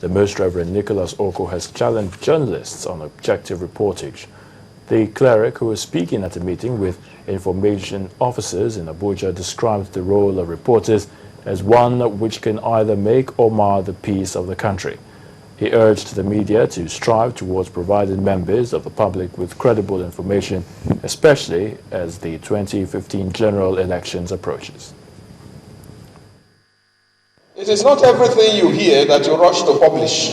The Most Reverend Nicholas Oko has challenged journalists on objective reportage. The cleric, who was speaking at a meeting with information officers in Abuja, described the role of reporters as one which can either make or mar the peace of the country. He urged the media to strive towards providing members of the public with credible information, especially as the 2015 general elections approaches. It is not everything you hear that you rush to publish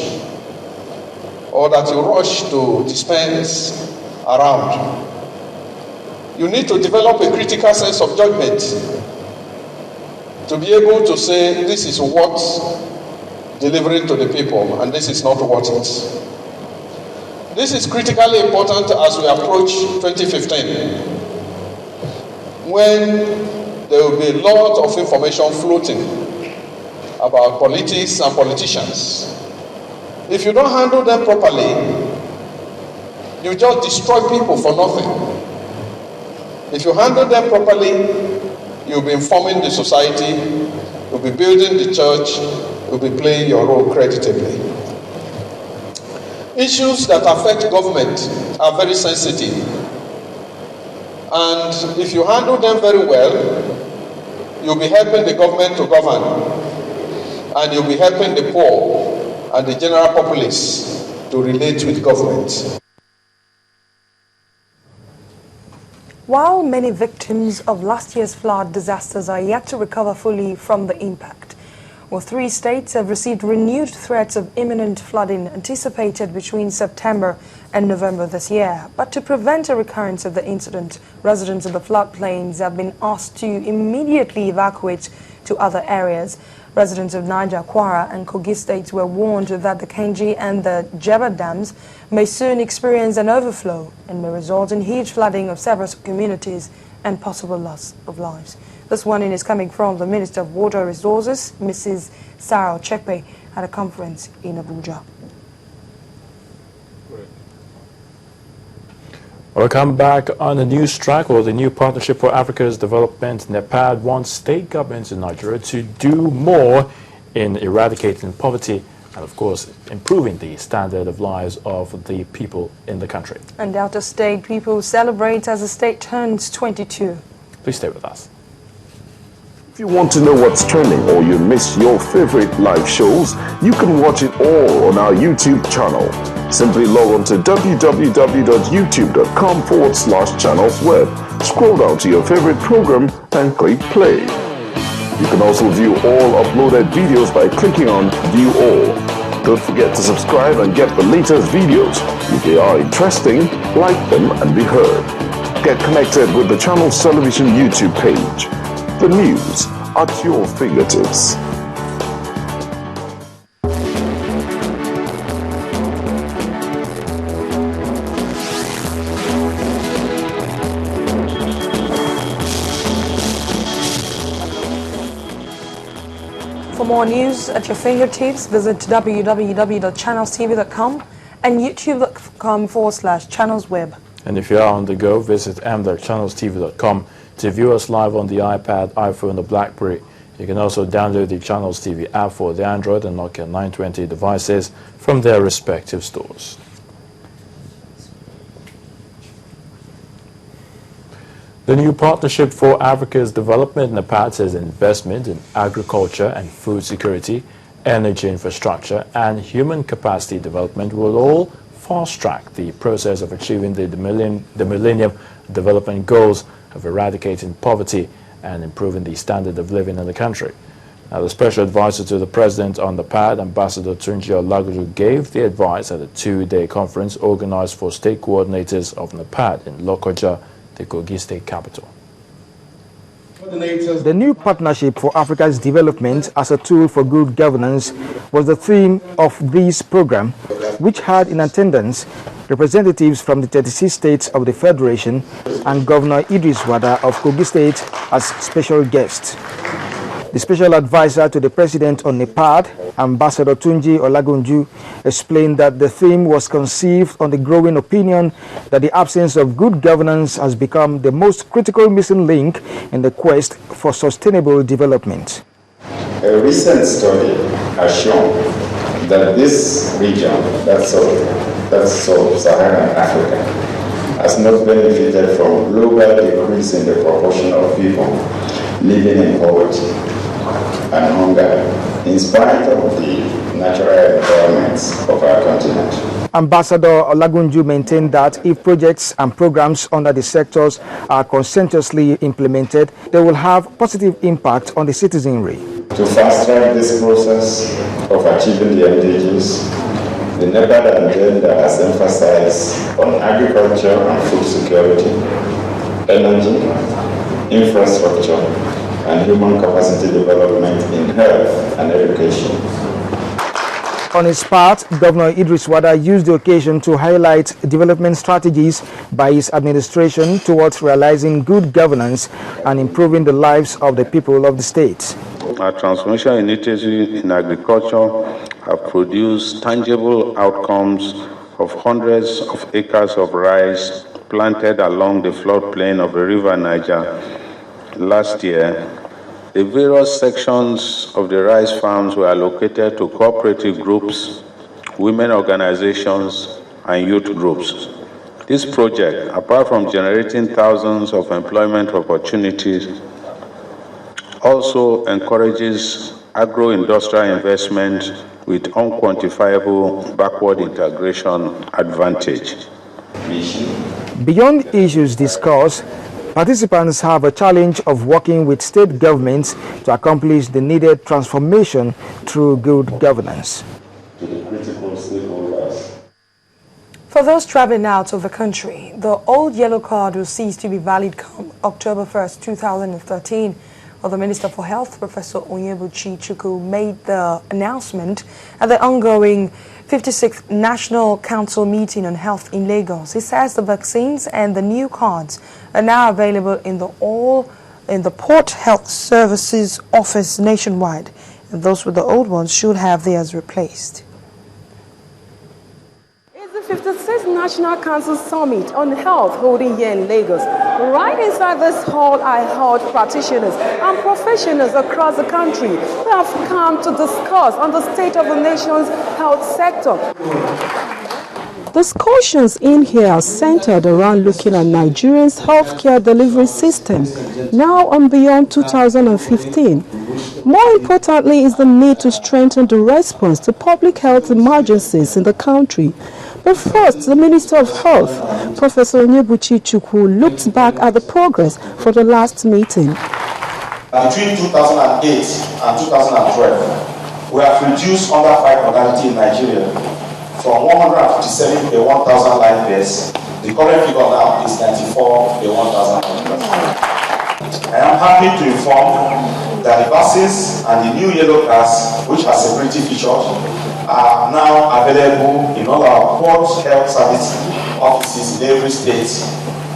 or that you rush to dispense around. You need to develop a critical sense of judgment to be able to say this is what delivering to the people and this is not what it is. This is critically important as we approach 2015, when there will be a lot of information floating about politics and politicians. If you don't handle them properly, you just destroy people for nothing. If you handle them properly, you'll be informing the society, you'll be building the church, you'll be playing your role creditably. Issues that affect government are very sensitive. And if you handle them very well, you'll be helping the government to govern. And you'll be helping the poor and the general populace to relate with government. While many victims of last year's flood disasters are yet to recover fully from the impact, well, 3 states have received renewed threats of imminent flooding anticipated between September and November this year. But to prevent a recurrence of the incident, residents of the floodplains have been asked to immediately evacuate to other areas. Residents of Niger, Kwara and Kogi states were warned that the Kenji and the Jeba dams may soon experience an overflow and may result in huge flooding of several communities and possible loss of lives. This warning is coming from the Minister of Water Resources, Mrs. Sarah Ochekpe, at a conference in Abuja. Welcome back on the news track. Well, the new Partnership for Africa's Development, NEPAD, wants state governments in Nigeria to do more in eradicating poverty and, of course, improving the standard of lives of the people in the country. And Delta State people celebrate as the state turns 22. Please stay with us. If you want to know what's trending or you miss your favorite live shows, you can watch it all on our YouTube channel. Simply log on to www.youtube.com/channelsweb. Scroll down to your favorite program and click play. You can also view all uploaded videos by clicking on View All. Don't forget to subscribe and get the latest videos. If they are interesting, like them and be heard. Get connected with the channel's television YouTube page. The news at your fingertips. For more news at your fingertips, visit www.channelstv.com and youtube.com/channelsweb. And if you are on the go, visit m.channelstv.com to view us live on the iPad, iPhone, or BlackBerry. You can also download the Channels TV app for the Android and Nokia 920 devices from their respective stores. The new Partnership for Africa's Development, NEPAD, says investment in agriculture and food security, energy infrastructure, and human capacity development will all fast-track the process of achieving the Millennium Development Goals of eradicating poverty and improving the standard of living in the country. Now, the special advisor to the president on the PAD, Ambassador Tunji Olagunju, gave the advice at a 2-day conference organized for state coordinators of NEPAD in Lokoja, the Kogi state capital. The new Partnership for Africa's Development as a tool for good governance was the theme of this program, which had in attendance representatives from the 36 states of the Federation and Governor Idris Wada of Kogi State as special guests. The special advisor to the president on NEPAD, Ambassador Tunji Olagunju, explained that the theme was conceived on the growing opinion that the absence of good governance has become the most critical missing link in the quest for sustainable development. A recent study has shown that this region, that's Sub-Saharan Africa, has not benefited from global decrease in the proportion of people living in poverty and hunger, in spite of the natural environments of our continent. Ambassador Olagunju maintained that if projects and programs under the sectors are conscientiously implemented, they will have positive impact on the citizenry. To fast-track this process of achieving the MDGs, the NEPAD agenda has emphasized on agriculture and food security, energy, infrastructure, and human capacity development in health and education. On his part, Governor Idris Wada used the occasion to highlight development strategies by his administration towards realizing good governance and improving the lives of the people of the state. Our transformation initiatives in agriculture have produced tangible outcomes of hundreds of acres of rice planted along the floodplain of the River Niger. Last year, the various sections of the rice farms were allocated to cooperative groups, women organizations, and youth groups. This project, apart from generating thousands of employment opportunities, also encourages agro-industrial investment with unquantifiable backward integration advantage. Beyond issues discussed, participants have a challenge of working with state governments to accomplish the needed transformation through good governance. For those traveling out of the country, the old yellow card will cease to be valid come October 1st, 2013. Well, the Minister for Health, Professor Onyebuchi Chukwu, made the announcement at the ongoing 56th National Council meeting on health in Lagos. He says the vaccines and the new cards are now available in the Port Health Services office nationwide, and those with the old ones should have theirs replaced. It's the 56th National Council Summit on Health holding here in Lagos. Right inside this hall are held practitioners and professionals across the country who have come to discuss on the state of the nation's health sector. Discussions in here are centered around looking at Nigeria's healthcare delivery system now and beyond 2015. More importantly is the need to strengthen the response to public health emergencies in the country. But first, the Minister of Health, Professor Onyebuchi Chukwu, looked back at the progress for the last meeting. Between 2008 and 2012, we have reduced under-5 mortality in Nigeria from 157 per 1,000 live births. The current figure now is 94 per 1,000 live births. I am happy to inform that the vaccines and the new yellow cards, which have security features, are now available in all our port health service offices in every state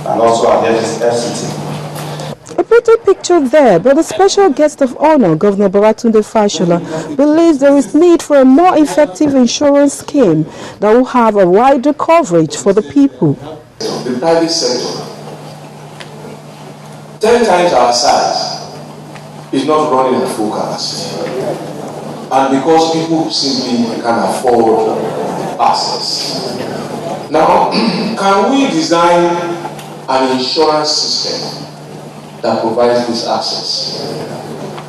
and also at every FCT. A pretty picture there, but the special guest of honor, Governor Baratunde Fashola, believes there is need for a more effective insurance scheme that will have a wider coverage for the people. The private sector, 10 times our size, is not running at full capacity. And because people simply can afford access. Now, can we design an insurance system that provides this access?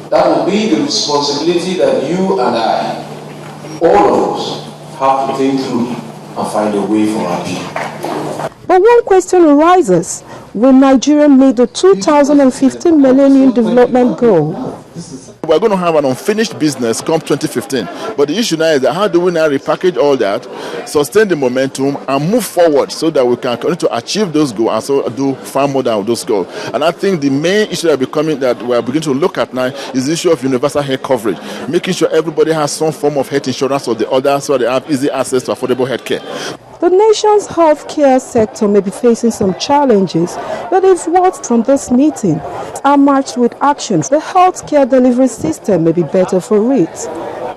That will be the responsibility that you and I, all of us, have to think through and find a way for our people. But one question arises: will Nigeria meet the 2015 Millennium Development Goal? We're going to have an unfinished business come 2015. But the issue now is that how do we now repackage all that, sustain the momentum, and move forward so that we can continue to achieve those goals and so do far more than those goals. And I think the main issue that we are beginning to look at now is the issue of universal health coverage, making sure everybody has some form of health insurance or the other so they have easy access to affordable health care. The nation's healthcare sector may be facing some challenges, but if words from this meeting are matched with actions, the healthcare delivery system may be better for it.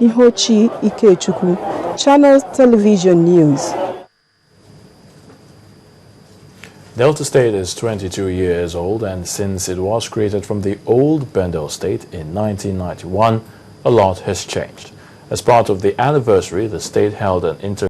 Ihochi Ikechukwu, Channels Television News. Delta State is 22 years old, and since it was created from the old Bendel State in 1991, a lot has changed. As part of the anniversary, the state held an